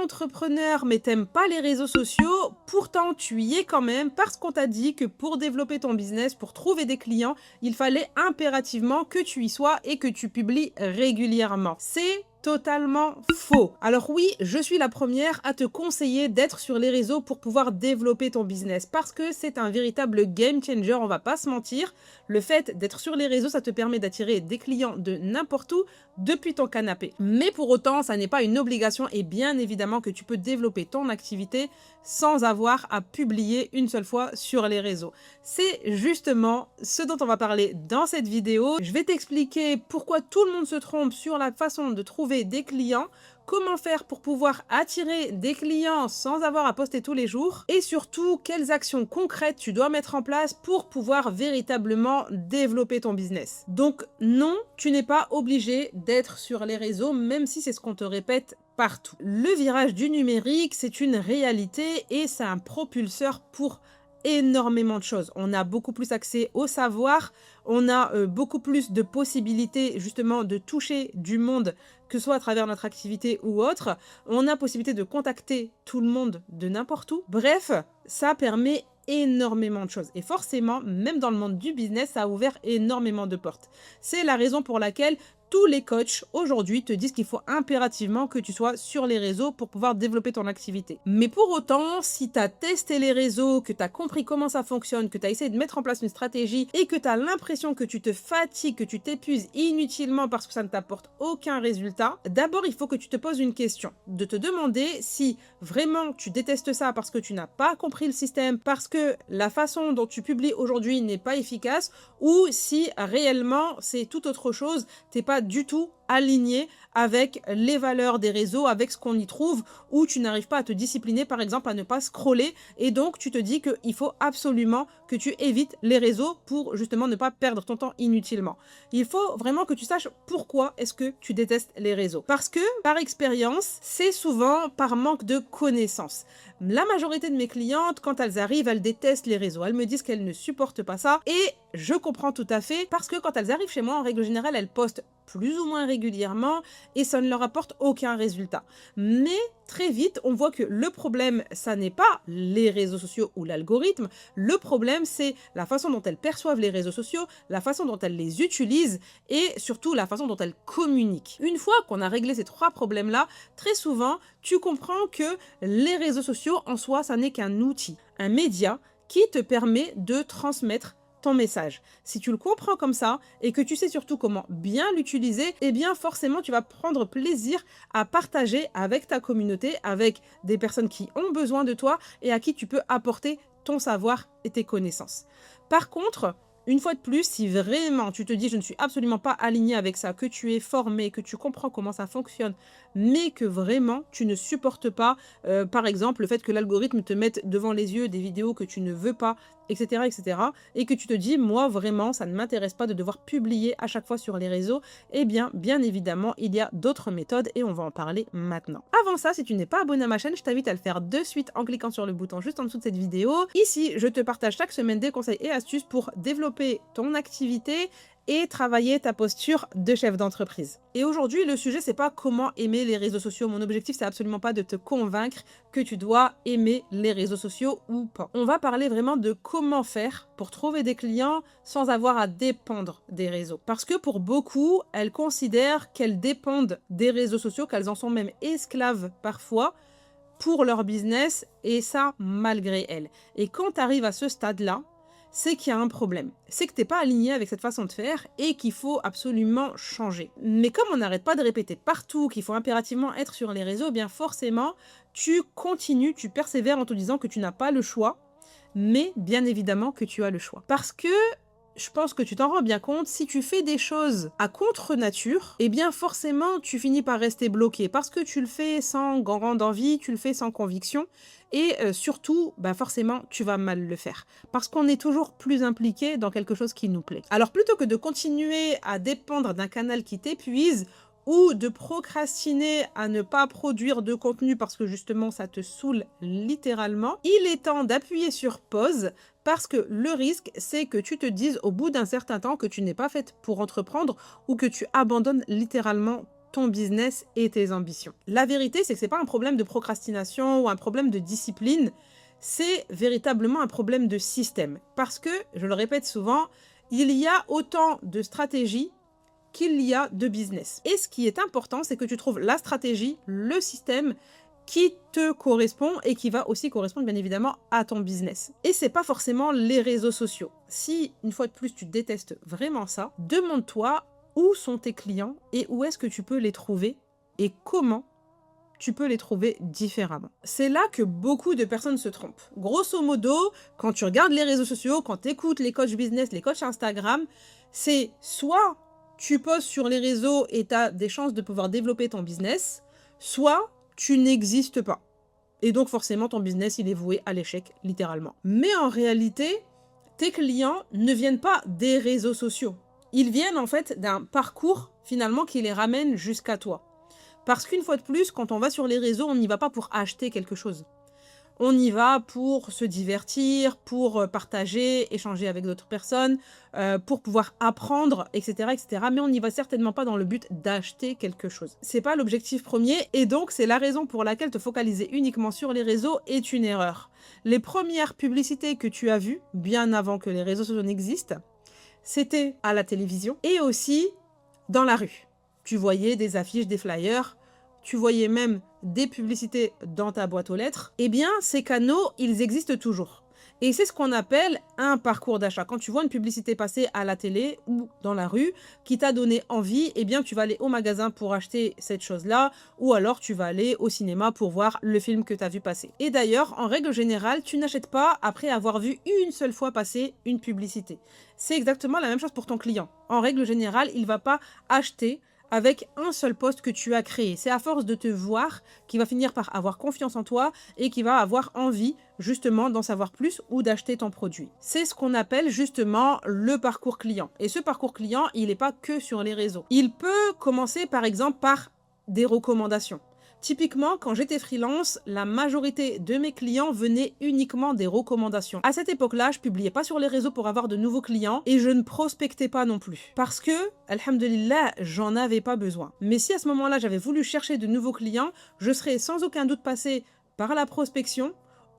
entrepreneur mais t'aimes pas les réseaux sociaux, pourtant tu y es quand même parce qu'on t'a dit que pour développer ton business, pour trouver des clients, il fallait impérativement que tu y sois et que tu publies régulièrement. C'est totalement faux. Alors oui, je suis la première à te conseiller d'être sur les réseaux pour pouvoir développer ton business parce que c'est un véritable game changer, on va pas se mentir. Le fait d'être sur les réseaux, ça te permet d'attirer des clients de n'importe où depuis ton canapé. Mais pour autant, ça n'est pas une obligation et bien évidemment que tu peux développer ton activité sans avoir à publier une seule fois sur les réseaux. C'est justement ce dont on va parler dans cette vidéo. Je vais t'expliquer pourquoi tout le monde se trompe sur la façon de trouver des clients, comment faire pour pouvoir attirer des clients sans avoir à poster tous les jours et surtout quelles actions concrètes tu dois mettre en place pour pouvoir véritablement développer ton business. Donc non, tu n'es pas obligé d'être sur les réseaux même si c'est ce qu'on te répète partout. Le virage du numérique, c'est une réalité et c'est un propulseur pour énormément de choses. On a beaucoup plus accès au savoir, on a beaucoup plus de possibilités justement de toucher du monde, que ce soit à travers notre activité ou autre. On a possibilité de contacter tout le monde de n'importe où. Bref, ça permet énormément de choses. Et forcément, même dans le monde du business, ça a ouvert énormément de portes. C'est la raison pour laquelle tous les coachs aujourd'hui te disent qu'il faut impérativement que tu sois sur les réseaux pour pouvoir développer ton activité. Mais pour autant, si tu as testé les réseaux, que tu as compris comment ça fonctionne, que tu as essayé de mettre en place une stratégie et que tu as l'impression que tu te fatigues, que tu t'épuises inutilement parce que ça ne t'apporte aucun résultat, d'abord il faut que tu te poses une question, de te demander si vraiment tu détestes ça parce que tu n'as pas compris le système, parce que la façon dont tu publies aujourd'hui n'est pas efficace, ou si réellement c'est tout autre chose, t'es pas du tout aligné avec les valeurs des réseaux, avec ce qu'on y trouve, ou tu n'arrives pas à te discipliner, par exemple, à ne pas scroller, et donc tu te dis qu'il faut absolument que tu évites les réseaux pour justement ne pas perdre ton temps inutilement. Il faut vraiment que tu saches pourquoi est-ce que tu détestes les réseaux. Parce que, par expérience, c'est souvent par manque de connaissances. La majorité de mes clientes, quand elles arrivent, elles détestent les réseaux. Elles me disent qu'elles ne supportent pas ça, et je comprends tout à fait, parce que quand elles arrivent chez moi, en règle générale, elles postent plus ou moins régulièrement et ça ne leur apporte aucun résultat. Mais très vite, on voit que le problème, ça n'est pas les réseaux sociaux ou l'algorithme. Le problème, c'est la façon dont elles perçoivent les réseaux sociaux, la façon dont elles les utilisent et surtout la façon dont elles communiquent. Une fois qu'on a réglé ces trois problèmes-là, très souvent, tu comprends que les réseaux sociaux, en soi, ça n'est qu'un outil, un média qui te permet de transmettre ton message. Si tu le comprends comme ça et que tu sais surtout comment bien l'utiliser, eh bien forcément tu vas prendre plaisir à partager avec ta communauté, avec des personnes qui ont besoin de toi et à qui tu peux apporter ton savoir et tes connaissances. Par contre, une fois de plus, si vraiment tu te dis je ne suis absolument pas aligné avec ça, que tu es formé, que tu comprends comment ça fonctionne, mais que vraiment tu ne supportes pas, par exemple, le fait que l'algorithme te mette devant les yeux des vidéos que tu ne veux pas, etc., etc., et que tu te dis, moi vraiment, ça ne m'intéresse pas de devoir publier à chaque fois sur les réseaux, eh bien évidemment, il y a d'autres méthodes et on va en parler maintenant. Avant ça, si tu n'es pas abonné à ma chaîne, je t'invite à le faire de suite en cliquant sur le bouton juste en dessous de cette vidéo. Ici, je te partage chaque semaine des conseils et astuces pour développer ton activité et travailler ta posture de chef d'entreprise. Et aujourd'hui, le sujet, c'est pas comment aimer les réseaux sociaux. Mon objectif, c'est absolument pas de te convaincre que tu dois aimer les réseaux sociaux ou pas. On va parler vraiment de comment faire pour trouver des clients sans avoir à dépendre des réseaux. Parce que pour beaucoup, elles considèrent qu'elles dépendent des réseaux sociaux, qu'elles en sont même esclaves parfois pour leur business, et ça, malgré elles. Et quand tu arrives à ce stade-là, c'est qu'il y a un problème. C'est que tu n'es pas aligné avec cette façon de faire et qu'il faut absolument changer. Mais comme on n'arrête pas de répéter partout qu'il faut impérativement être sur les réseaux, eh bien forcément, tu continues, tu persévères en te disant que tu n'as pas le choix, mais bien évidemment que tu as le choix. Parce que je pense que tu t'en rends bien compte, si tu fais des choses à contre-nature, eh bien forcément tu finis par rester bloqué parce que tu le fais sans grande envie, tu le fais sans conviction et surtout, forcément tu vas mal le faire parce qu'on est toujours plus impliqué dans quelque chose qui nous plaît. Alors plutôt que de continuer à dépendre d'un canal qui t'épuise ou de procrastiner à ne pas produire de contenu parce que justement ça te saoule littéralement, il est temps d'appuyer sur pause parce que le risque, c'est que tu te dises au bout d'un certain temps que tu n'es pas faite pour entreprendre ou que tu abandonnes littéralement ton business et tes ambitions. La vérité, c'est que ce n'est pas un problème de procrastination ou un problème de discipline, c'est véritablement un problème de système. Parce que, je le répète souvent, il y a autant de stratégies qu'il y a de business. Et ce qui est important, c'est que tu trouves la stratégie, le système qui te correspond et qui va aussi correspondre bien évidemment à ton business. Et c'est pas forcément les réseaux sociaux. Si, une fois de plus, tu détestes vraiment ça, demande-toi où sont tes clients et où est-ce que tu peux les trouver et comment tu peux les trouver différemment. C'est là que beaucoup de personnes se trompent. Grosso modo, quand tu regardes les réseaux sociaux, quand tu écoutes les coachs business, les coachs Instagram, c'est soit tu postes sur les réseaux et tu as des chances de pouvoir développer ton business, soit tu n'existes pas. Et donc forcément, ton business, il est voué à l'échec, littéralement. Mais en réalité, tes clients ne viennent pas des réseaux sociaux. Ils viennent en fait d'un parcours, finalement, qui les ramène jusqu'à toi. Parce qu'une fois de plus, quand on va sur les réseaux, on n'y va pas pour acheter quelque chose. On y va pour se divertir, pour partager, échanger avec d'autres personnes, pour pouvoir apprendre, etc., etc. Mais on n'y va certainement pas dans le but d'acheter quelque chose. C'est pas l'objectif premier et donc c'est la raison pour laquelle te focaliser uniquement sur les réseaux est une erreur. Les premières publicités que tu as vues, bien avant que les réseaux sociaux n'existent, c'était à la télévision et aussi dans la rue. Tu voyais des affiches, des flyers, tu voyais même des publicités dans ta boîte aux lettres, eh bien, ces canaux, ils existent toujours. Et c'est ce qu'on appelle un parcours d'achat. Quand tu vois une publicité passer à la télé ou dans la rue qui t'a donné envie, eh bien, tu vas aller au magasin pour acheter cette chose-là ou alors tu vas aller au cinéma pour voir le film que tu as vu passer. Et d'ailleurs, en règle générale, tu n'achètes pas après avoir vu une seule fois passer une publicité. C'est exactement la même chose pour ton client. En règle générale, il ne va pas acheter avec un seul post que tu as créé. C'est à force de te voir qu'il va finir par avoir confiance en toi et qu'il va avoir envie justement d'en savoir plus ou d'acheter ton produit. C'est ce qu'on appelle justement le parcours client. Et ce parcours client, il n'est pas que sur les réseaux. Il peut commencer par exemple par des recommandations. Typiquement, quand j'étais freelance, la majorité de mes clients venaient uniquement des recommandations. À cette époque-là, je publiais pas sur les réseaux pour avoir de nouveaux clients et je ne prospectais pas non plus. Parce que, alhamdulillah, j'en avais pas besoin. Mais si à ce moment-là, j'avais voulu chercher de nouveaux clients, je serais sans aucun doute passé par la prospection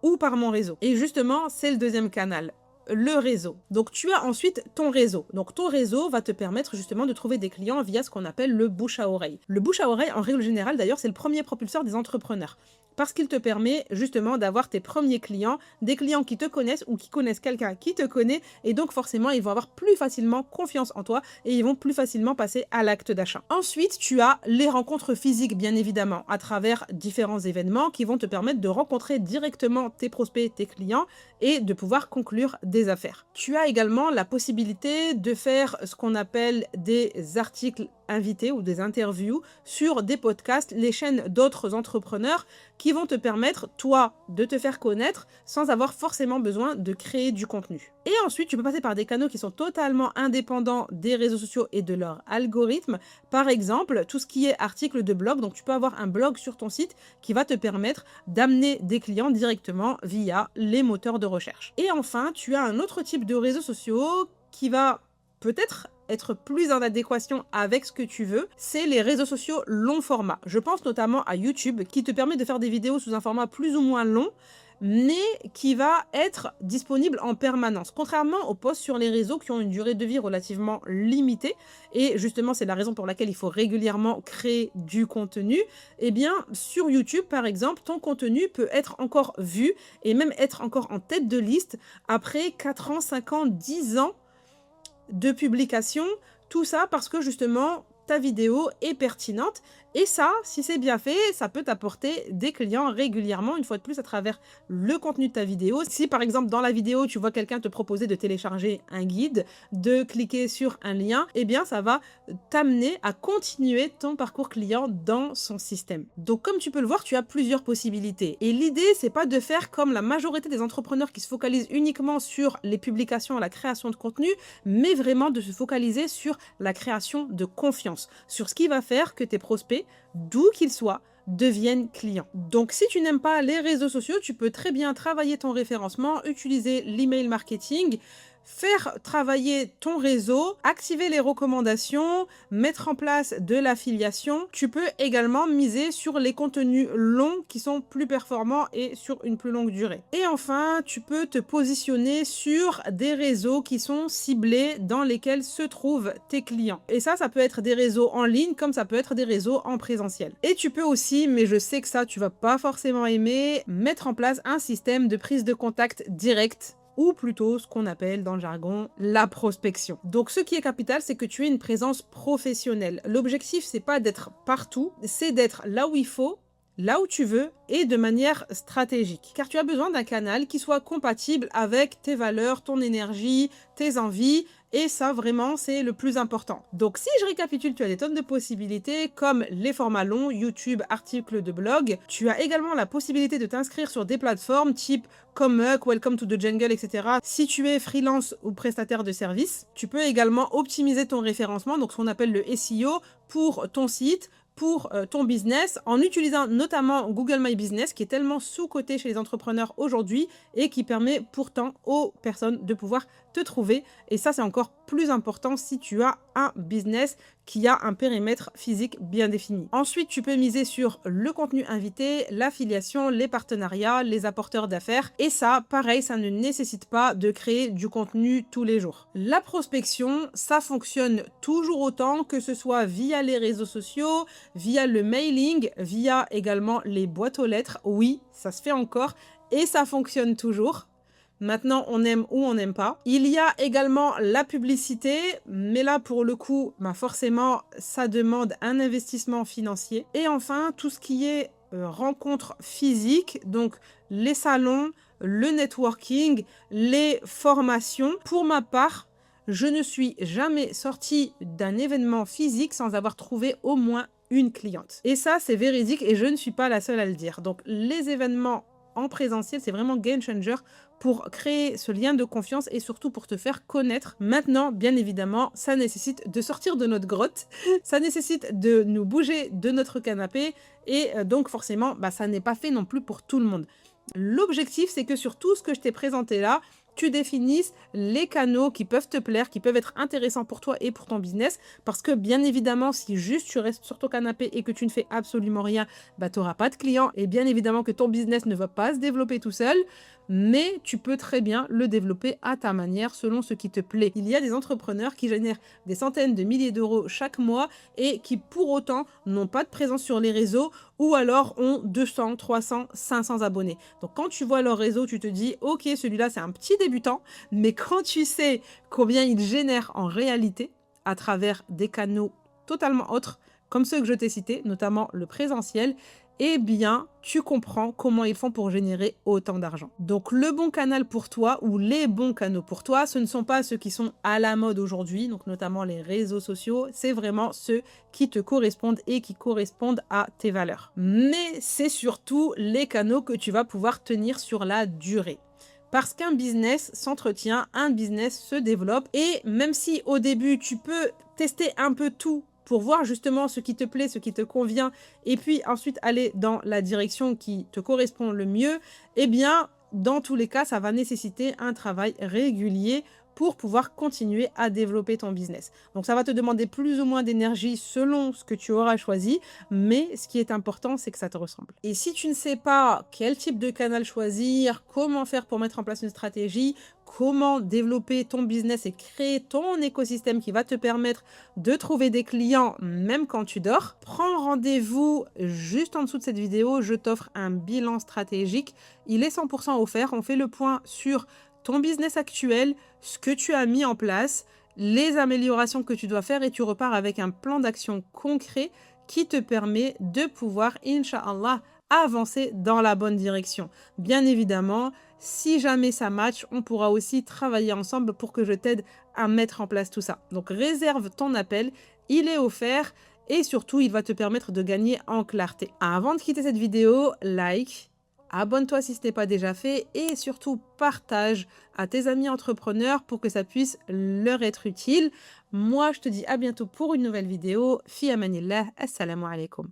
ou par mon réseau. Et justement, c'est le deuxième canal. Le réseau. Donc, tu as ensuite ton réseau. Donc, ton réseau va te permettre justement de trouver des clients via ce qu'on appelle le bouche à oreille. Le bouche à oreille, en règle générale, d'ailleurs, c'est le premier propulseur des entrepreneurs. Parce qu'il te permet justement d'avoir tes premiers clients, des clients qui te connaissent ou qui connaissent quelqu'un qui te connaît. Et donc, forcément, ils vont avoir plus facilement confiance en toi et ils vont plus facilement passer à l'acte d'achat. Ensuite, tu as les rencontres physiques, bien évidemment, à travers différents événements qui vont te permettre de rencontrer directement tes prospects, tes clients et de pouvoir conclure des affaires. Tu as également la possibilité de faire ce qu'on appelle des articles invités ou des interviews sur des podcasts, les chaînes d'autres entrepreneurs qui vont te permettre, toi, de te faire connaître sans avoir forcément besoin de créer du contenu. Et ensuite, tu peux passer par des canaux qui sont totalement indépendants des réseaux sociaux et de leur algorithme. Par exemple, tout ce qui est article de blog. Donc, tu peux avoir un blog sur ton site qui va te permettre d'amener des clients directement via les moteurs de recherche. Et enfin, tu as un autre type de réseaux sociaux qui va peut-être être plus en adéquation avec ce que tu veux, c'est les réseaux sociaux long format. Je pense notamment à YouTube qui te permet de faire des vidéos sous un format plus ou moins long, mais qui va être disponible en permanence. Contrairement aux posts sur les réseaux qui ont une durée de vie relativement limitée, et justement c'est la raison pour laquelle il faut régulièrement créer du contenu, eh bien sur YouTube par exemple, ton contenu peut être encore vu et même être encore en tête de liste après 4 ans, 5 ans, 10 ans de publication, tout ça parce que justement ta vidéo est pertinente et ça, si c'est bien fait, ça peut t'apporter des clients régulièrement, une fois de plus à travers le contenu de ta vidéo. Si par exemple dans la vidéo tu vois quelqu'un te proposer de télécharger un guide, de cliquer sur un lien, eh bien ça va t'amener à continuer ton parcours client dans son système. Donc comme tu peux le voir, tu as plusieurs possibilités et l'idée c'est pas de faire comme la majorité des entrepreneurs qui se focalisent uniquement sur les publications, la création de contenu, mais vraiment de se focaliser sur la création de confiance, sur ce qui va faire que tes prospects, d'où qu'ils soient, deviennent clients. Donc si tu n'aimes pas les réseaux sociaux, tu peux très bien travailler ton référencement, utiliser l'email marketing, faire travailler ton réseau, activer les recommandations, mettre en place de l'affiliation. Tu peux également miser sur les contenus longs qui sont plus performants et sur une plus longue durée. Et enfin, tu peux te positionner sur des réseaux qui sont ciblés dans lesquels se trouvent tes clients. Et ça peut être des réseaux en ligne comme ça peut être des réseaux en présentiel. Et tu peux aussi, mais je sais que ça, tu vas pas forcément aimer, mettre en place un système de prise de contact direct ou plutôt ce qu'on appelle dans le jargon la prospection. Donc ce qui est capital, c'est que tu aies une présence professionnelle. L'objectif, c'est pas d'être partout, c'est d'être là où il faut, là où tu veux et de manière stratégique. Car tu as besoin d'un canal qui soit compatible avec tes valeurs, ton énergie, tes envies. Et ça, vraiment, c'est le plus important. Donc, si je récapitule, tu as des tonnes de possibilités comme les formats longs, YouTube, articles de blog. Tu as également la possibilité de t'inscrire sur des plateformes type Comuc, Welcome to the Jungle, etc. Si tu es freelance ou prestataire de service, tu peux également optimiser ton référencement, donc ce qu'on appelle le SEO, pour ton site, pour ton business, en utilisant notamment Google My Business, qui est tellement sous-coté chez les entrepreneurs aujourd'hui et qui permet pourtant aux personnes de pouvoir te trouver. Et ça, c'est encore plus important si tu as un business qui a un périmètre physique bien défini. Ensuite, tu peux miser sur le contenu invité, l'affiliation, les partenariats, les apporteurs d'affaires. Et ça, pareil, ça ne nécessite pas de créer du contenu tous les jours. La prospection, ça fonctionne toujours autant, que ce soit via les réseaux sociaux, via le mailing, via également les boîtes aux lettres. Oui, ça se fait encore et ça fonctionne toujours. Maintenant, on aime ou on n'aime pas. Il y a également la publicité, mais là, pour le coup, forcément, ça demande un investissement financier. Et enfin, tout ce qui est rencontres physiques, donc les salons, le networking, les formations. Pour ma part, je ne suis jamais sortie d'un événement physique sans avoir trouvé au moins une cliente. Et ça, c'est véridique et je ne suis pas la seule à le dire. Donc, les événements en présentiel, c'est vraiment game changer pour créer ce lien de confiance et surtout pour te faire connaître. Maintenant, bien évidemment, ça nécessite de sortir de notre grotte, ça nécessite de nous bouger de notre canapé et donc forcément, ça n'est pas fait non plus pour tout le monde. L'objectif, c'est que sur tout ce que je t'ai présenté là, tu définisses les canaux qui peuvent te plaire, qui peuvent être intéressants pour toi et pour ton business. Parce que bien évidemment, si juste tu restes sur ton canapé et que tu ne fais absolument rien, tu n'auras pas de clients. Et bien évidemment que ton business ne va pas se développer tout seul. Mais tu peux très bien le développer à ta manière, selon ce qui te plaît. Il y a des entrepreneurs qui génèrent des centaines de milliers d'euros chaque mois et qui pour autant n'ont pas de présence sur les réseaux ou alors ont 200, 300, 500 abonnés. Donc quand tu vois leur réseau, tu te dis « Ok, celui-là c'est un petit débutant », mais quand tu sais combien il génère en réalité à travers des canaux totalement autres, comme ceux que je t'ai cités, notamment le présentiel, eh bien, tu comprends comment ils font pour générer autant d'argent. Donc, le bon canal pour toi ou les bons canaux pour toi, ce ne sont pas ceux qui sont à la mode aujourd'hui, donc notamment les réseaux sociaux, c'est vraiment ceux qui te correspondent et qui correspondent à tes valeurs. Mais c'est surtout les canaux que tu vas pouvoir tenir sur la durée. Parce qu'un business s'entretient, un business se développe et même si au début, tu peux tester un peu tout pour voir justement ce qui te plaît, ce qui te convient, et puis ensuite aller dans la direction qui te correspond le mieux, eh bien, dans tous les cas, ça va nécessiter un travail régulier pour pouvoir continuer à développer ton business. Donc, ça va te demander plus ou moins d'énergie selon ce que tu auras choisi, mais ce qui est important, c'est que ça te ressemble. Et si tu ne sais pas quel type de canal choisir, comment faire pour mettre en place une stratégie, comment développer ton business et créer ton écosystème qui va te permettre de trouver des clients même quand tu dors, prends rendez-vous juste en dessous de cette vidéo. Je t'offre un bilan stratégique. Il est 100% offert. On fait le point sur ton business actuel, ce que tu as mis en place, les améliorations que tu dois faire et tu repars avec un plan d'action concret qui te permet de pouvoir, Inch'Allah, avancer dans la bonne direction. Bien évidemment, si jamais ça match, on pourra aussi travailler ensemble pour que je t'aide à mettre en place tout ça. Donc, réserve ton appel, il est offert et surtout, il va te permettre de gagner en clarté. Avant de quitter cette vidéo, like, abonne-toi si ce n'est pas déjà fait et surtout partage à tes amis entrepreneurs pour que ça puisse leur être utile. Moi, je te dis à bientôt pour une nouvelle vidéo. Fi amanillah, assalamu alaikum.